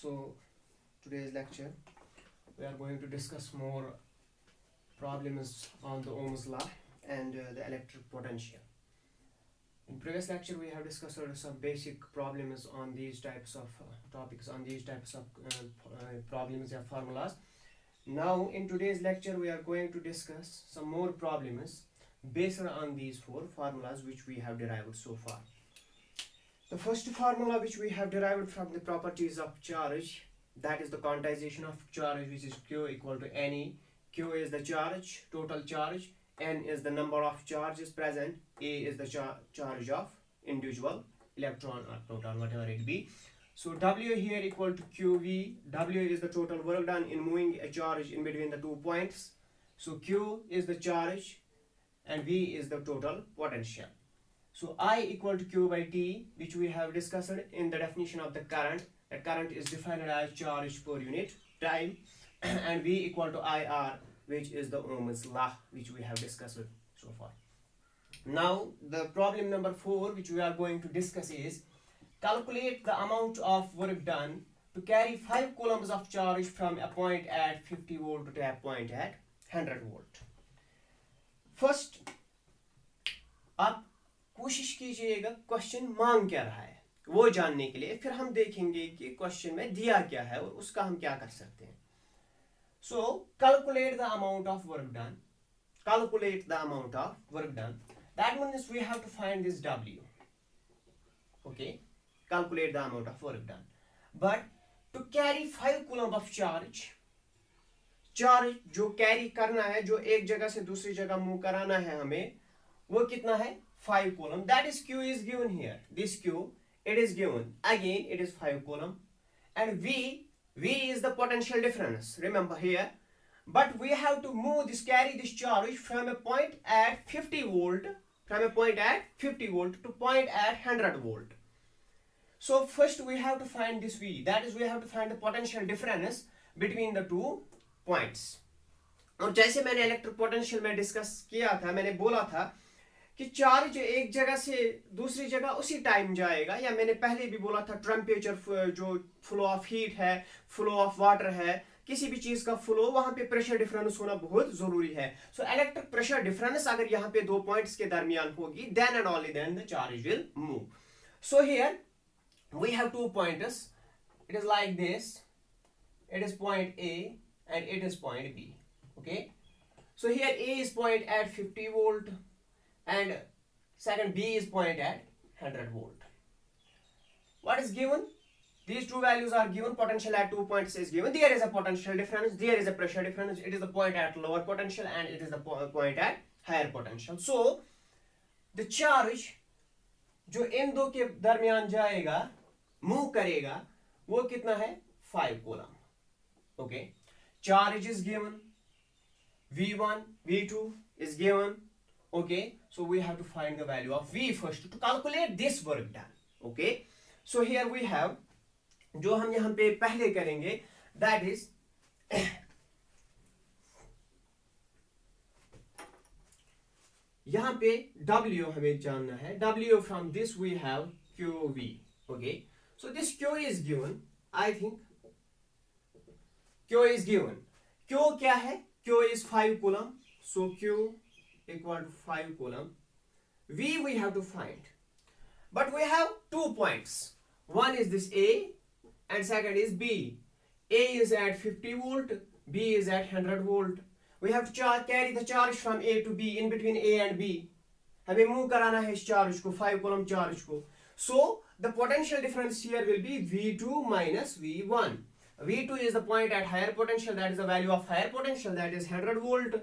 So today's lecture we are going to discuss more problems on the Ohm's law and the electric potential. In previous lecture we have discussed some basic problems on these types of topics, on these types of problems and formulas. Now in today's lecture we are going to discuss some more problems based on these four formulas which we have derived so far. The first formula which we have derived from the properties of charge, that is the quantization of charge, which is Q equal to NE. Q is the charge, total charge, N is the number of charges present, A is the charge of individual electron or proton, whatever it be. So W here equal to QV. W is the total work done in moving a charge in between the 2 points. So Q is the charge and V is the total potential. So I equal to Q by T, which we have discussed in the definition of the current. That current is defined as charge per unit time, and V equal to IR, which is the Ohm's law, which we have discussed so far. Now the problem number 4 which we are going to discuss is calculate the amount of work done to carry 5 coulombs of charge from a point at 50 volt to a point at 100 volt. First आप कोशिश कीजिएगा question मांग क्या रहा है वो जानने के लिए, फिर हम देखेंगे कि क्वेश्चन में दिया क्या है और उसका हम क्या कर सकते हैं. So calculate the amount of work done. Calculate the amount of work done. That means we have to find this W. Okay, calculate the amount of work done. But to carry 5 coulomb of charge, charge जो carry करना है, जो एक जगह से दूसरी जगह move कराना है हमें, वो कितना है 5 coulomb. That is Q is given here. This Q, it is given. Again, it is 5 coulomb. And V is the potential difference. Remember here. But we have to carry this charge from a point at 50 volt, to point at 100 volt. So first we have to find this V. That is, we have to find the potential difference between the two points. और जैसे मैंने electric potential में discuss किया था, मैंने बोला था कि चार्ज एक जगह से दूसरी जगह उसी टाइम जाएगा, या मैंने पहले भी बोला था टेम्परेचर, जो फ्लो ऑफ हीट है, फ्लो ऑफ वाटर है, किसी भी चीज का फ्लो, वहां पे प्रेशर डिफरेंस होना बहुत जरूरी है. सो इलेक्ट्रिक प्रेशर डिफरेंस अगर यहाँ पे दो पॉइंट्स के दरमियान होगी, then and only then the charge will move. So here we have 2 pointers. It is like this. It is point A and it is point B. Okay, so here A is point at 50 volt and second B is point at 100 volt. What is given? These two values are given. Potential at 2 points is given. There is a potential difference, there is a pressure difference. It is the point at lower potential and it is the point at higher potential. So the charge जो इन दो के दरमियान जाएगा, move करेगा, वो कितना है 5 coulomb. Okay, charge is given, V1 V2 is given. Okay, so we have to find the value of V first to calculate this work done. Okay, so here we have, जो हम यहाँ पे पहले करेंगे, that is यहाँ पे W हमें जानना है. W from this we have QV. Okay, so this Q is given. I think Q is given. Q क्या है? Q is 5 coulomb. So Q equal to 5 coulomb. V we have to find. But we have 2 points. One is this A and second is B. A is at 50 volt, B is at 100 volt. We have to carry the charge from A to B, in between A and B. हमें move कराना है इस charge को, 5 coulomb charge को. So the potential difference here will be V2 minus V1. V2 is the point at higher potential, that is the value of higher potential, that is 100 volt.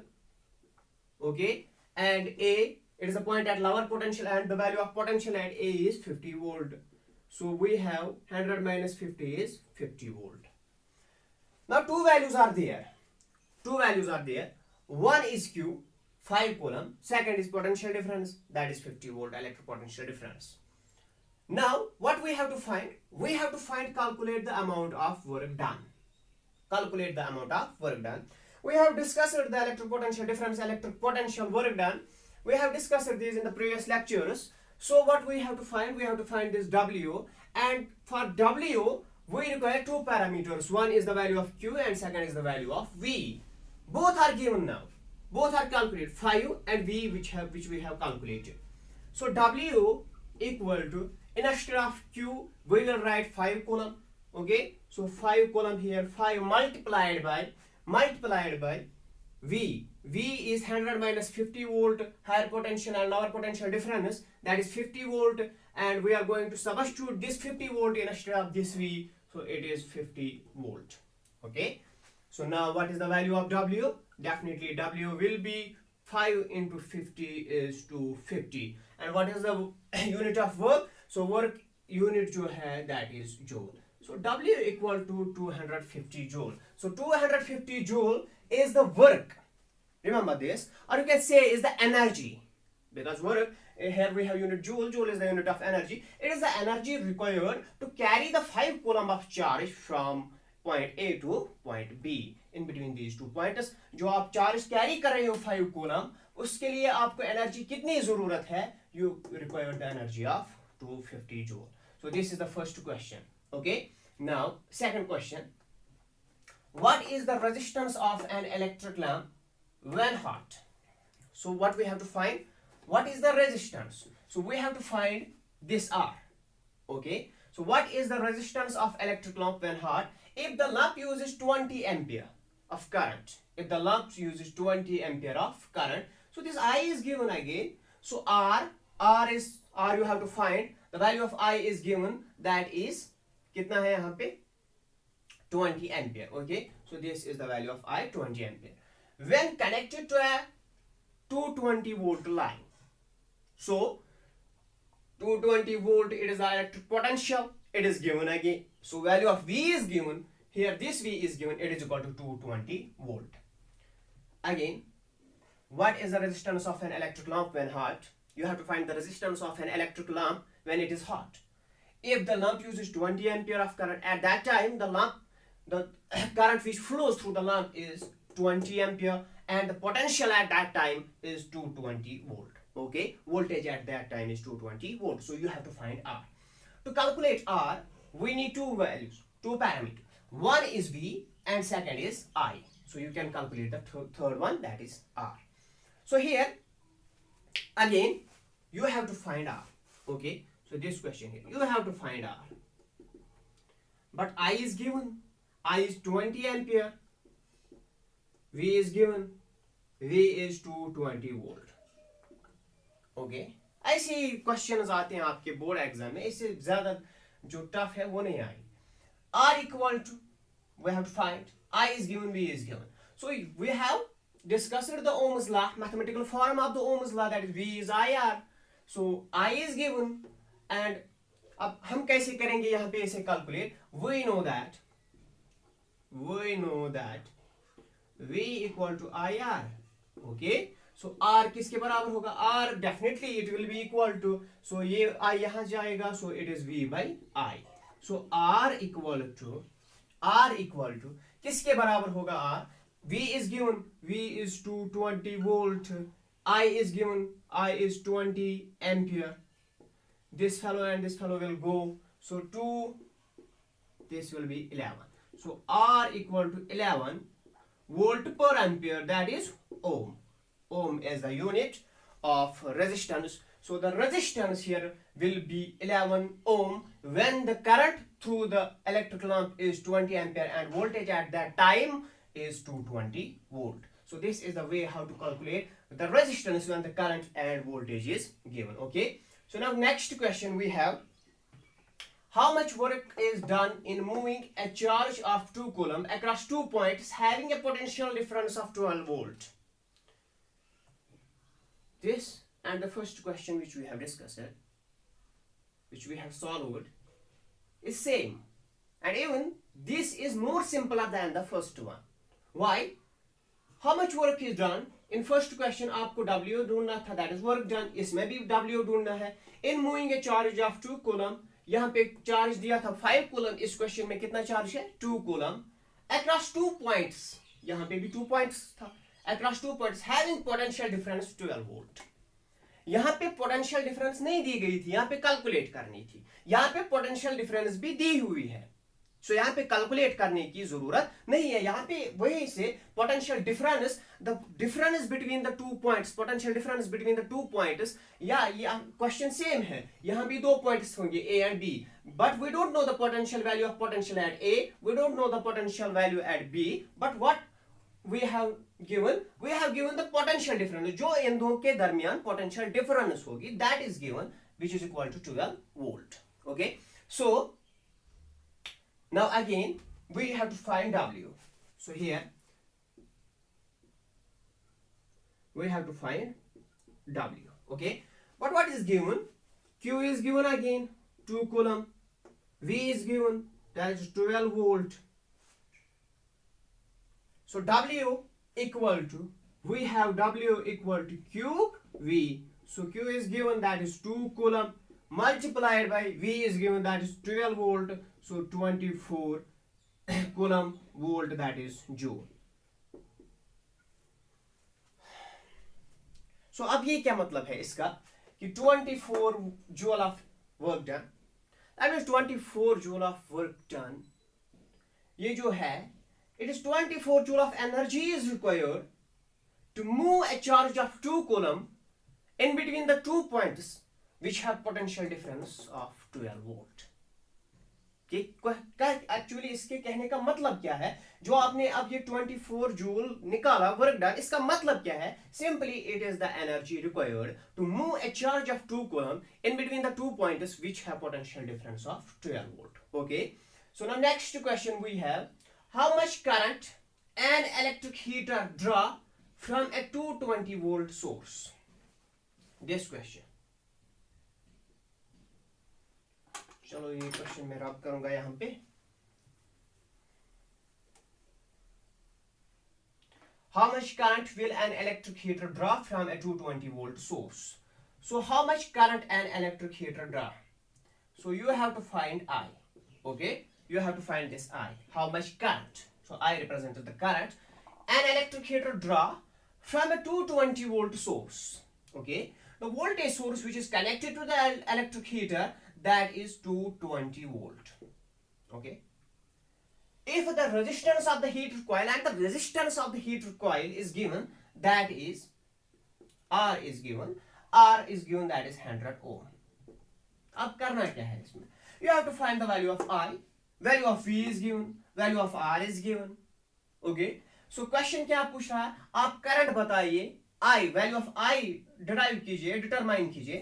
Okay, and A, it is the point at lower potential and the value of potential at A is 50 volt. So we have 100 minus 50 is 50 volt. Now two values are there. One is Q, 5 coulomb. Second is potential difference, that is 50 volt electric potential difference. Now what we have to find? We have to calculate the amount of work done. Calculate the amount of work done. We have discussed the electric potential difference, electric potential work done. We have discussed these in the previous lectures. So what we have to find? We have to find this W, and for W we require two parameters. One is the value of Q and second is the value of V. Both are given now. Both are calculated, 5 and V, which we have calculated. So W equal to, instead of Q, we will write 5 column. Okay, so 5 column here, 5 multiplied by V. V is 100 minus 50 volt higher potential and lower potential difference, that is 50 volt, and we are going to substitute this 50 volt instead of this V, so it is 50 volt. Okay, so now what is the value of W? Definitely W will be 5 into 50 is 250. And what is the unit of work? So work unit जो है, that is joule. So W equal to 250 joule. So 250 joule is the work. Remember this, or you can say is the energy, because work, here we have unit joule. Joule is the unit of energy. It is the energy required to carry the 5 coulomb of charge from point A to point B. In between these two points, जो आप charge carry कर रहे हो 5 coulomb, उसके लिए आपको energy कितनी जरूरत है? You require the energy of 250 joule. So this is the first question. Okay. Now second question. What is the resistance of an electric lamp when hot? So what we have to find? What is the resistance? So we have to find this R. Okay. So what is the resistance of electric lamp when hot? If the lamp uses 20 ampere of current, if the lamp uses 20 ampere of current, so this I is given again. So R you have to find. The value of I is given, that is कितना है यहाँ पे? 20 ampere. Okay. So this is the value of I, 20 ampere. When connected to a 220 volt line. So 220 volt, it is the electric potential. It is given again. So value of V is given. Here this V is given. It is equal to 220 volt. Again, what is the resistance of an electric lamp when hot? You have to find the resistance of an electric lamp when it is hot. If the lamp uses 20 ampere of current, at that time the current which flows through the lamp is 20 ampere, and the potential at that time is 220 volt. Okay, voltage at that time is 220 volt. So you have to find R. To calculate R, we need two values, two parameters. One is V and second is I. So you can calculate the third one, that is R. So here again you have to find R. Okay, so this question here, you have to find R. But I is given. I is 20 ampere. V is given. V is 220 volt. Okay, ऐसे questions आते हैं आपके board exam में, इससे ज्यादा जो tough है वो नहीं आएगी. R equal to, we have to find. I is given, V is given. So we have discussed the Ohm's law, mathematical form of the Ohm's law, that is V is IR. So I is given, and अब हम कैसे करेंगे यहाँ पे इसे calculate? We know that V equal to IR. Okay. So R किसके बराबर होगा? R definitely it will be equal to, so ये I यहाँ जाएगा, so it is V by I. So R equal to किसके बराबर होगा R? V is given, V is 220 volt. I is given, I is 20 ampere. This fellow and this fellow will go, so 2, this will be 11. So R equal to 11 volt per ampere, that is ohm. Ohm is the unit of resistance. So the resistance here will be 11 ohm when the current through the electric lamp is 20 ampere and voltage at that time is 220 volt. So this is the way how to calculate the resistance when the current and voltage is given. Okay. So now next question we have, how much work is done in moving a charge of 2 coulomb across 2 points having a potential difference of 12 volt? This and the first question which we have discussed, which we have solved, is same, and even this is more simpler than the first one. Why? How much work is done? In first question आपको W ढूंढना था, that is work done. इसमें भी W ढूंढना है. In moving a charge of 2 coulomb, यहाँ पे charge दिया था 5 coulomb. इस क्वेश्चन में कितना चार्ज है? 2 coulomb. Across 2 points, यहाँ पे भी 2 points था. Across 2 points having potential difference 12 volt. यहाँ पे पोटेंशियल डिफरेंस नहीं दी गई थी, यहाँ पे कैलकुलेट करनी थी. यहाँ पे पोटेंशियल डिफरेंस भी दी हुई है सो यहाँ पे कैलकुलेट करने की जरूरत नहीं है, यहाँ पे वही से potential difference, the difference between the two points, potential difference between the two points, या ये क्वेश्चन सेम है, यहाँ भी दो पॉइंट्स होंगे A and B, but we don't know the potential value of potential at A, we don't know the potential value at B, but what we have given the potential difference, जो इन दोनों के दरमियान potential difference होगी, that is given, which is equal to 12 volt. Okay, so now again we have to find W. So here we have to find W. Okay, but what is given? Q is given again 2 coulomb, V is given, that is 12 volt. So W equal to, we have W equal to QV. So Q is given, that is 2 coulomb, multiplied by V is given, that is 12 volt. So 24 coulomb volt, that is joule. So अब ये क्या मतलब है इसका कि 24 joule of work done, that means 24 joule of work done, ये जो है, it is 24 joule of energy is required to move a charge of 2 coulomb in between the 2 points which have potential difference of 12 volt. Actually इसके कहने का मतलब क्या है, जो आपने अब ये 24 जूल निकाला वर्क डन, इसका मतलब क्या है, simply it is the energy required to move a charge of 2 coulomb in between the 2 points which have potential difference of 12 volt. Okay, so now next question we have, how much current an electric heater draw from a 220 volt source? This question. चलो ये question मैं रब करूंगा यहाँ पे. How much current will an electric heater draw from a 220 volt source? So how much current an electric heater draw? So you have to find I. Okay, you have to find this I. How much current? So I represented the current an electric heater draw from a 220 volt source. Okay, the voltage source which is connected to the electric heater, that is 220 volt. Okay, if the resistance of the heater coil, and the resistance of the heater coil is given, that is R is given, that is 100 ohm. अब करना क्या है इसमें, you have to find the value of I, value of V is given, value of R is given. Okay, so question क्या पूछ रहा है, आप करंट बताइए, I, value of I derive कीजिए, डिटरमाइन कीजिए,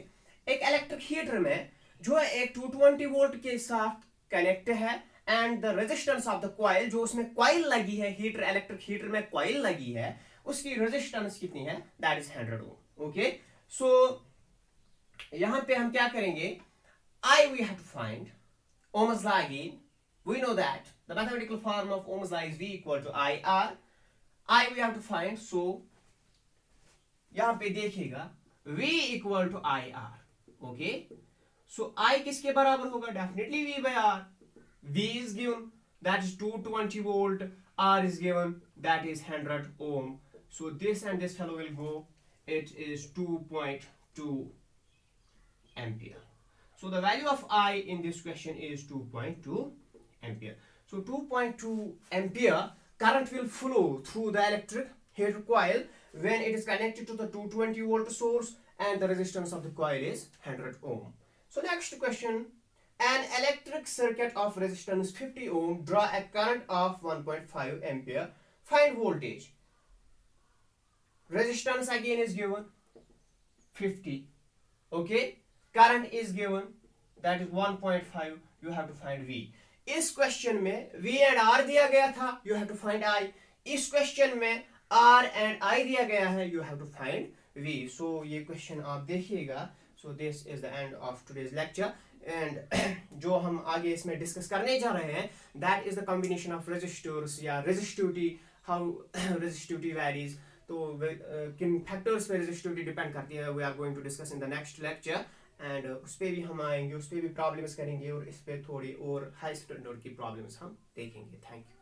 एक इलेक्ट्रिक हीटर में जो एक 220 वोल्ट के साथ कनेक्ट है, and the resistance of the coil, जो उसमें कॉइल लगी है, हीटर, इलेक्ट्रिक हीटर में कॉइल लगी है, उसकी रेजिस्टेंस कितनी है, दैट इज 100 ओम. ओके, सो यहां पे हम क्या करेंगे, I we have to find Ohm's law again. We know that the mathematical form of Ohm's law is V equal to IR. I we have to find, so यहां पे देखिएगा V equal to IR. Okay, so I किसके बराबर होगा, definitely V by R. V is given, that is 220 volt, R is given, that is 100 ohm. So this and this fellow will go, it is 2.2 ampere. So the value of I in this question is 2.2 ampere. So 2.2 ampere current will flow through the electric heater coil when it is connected to the 220 volt source, and the resistance of the coil is 100 ohm. So next question, an electric circuit of resistance 50 ohm draw a current of 1.5 ampere, find voltage. Resistance again is given 50. Okay, current is given, that is 1.5, you have to find V. इस question में V and R दिया गया था, you have to find I. इस question में R and I दिया गया है, you have to find V. So ये क्वेश्चन आप देखिएगा. So this is the end of today's lecture, and जो हम आगे इसमें डिस्कस करने जा रहे हैं, that is the combination of resistors या resistivity, how resistivity varies. तो किन फैक्टर्स पे रेजिस्टिविटी डिपेंड करती है, we are going to discuss in the next lecture, and उस पर भी हम आएंगे, उस पर भी प्रॉब्लम्स करेंगे, और इस पे थोड़ी और हाई स्टैंडर्ड की प्रॉब्लम्स हम देखेंगे. Thank you.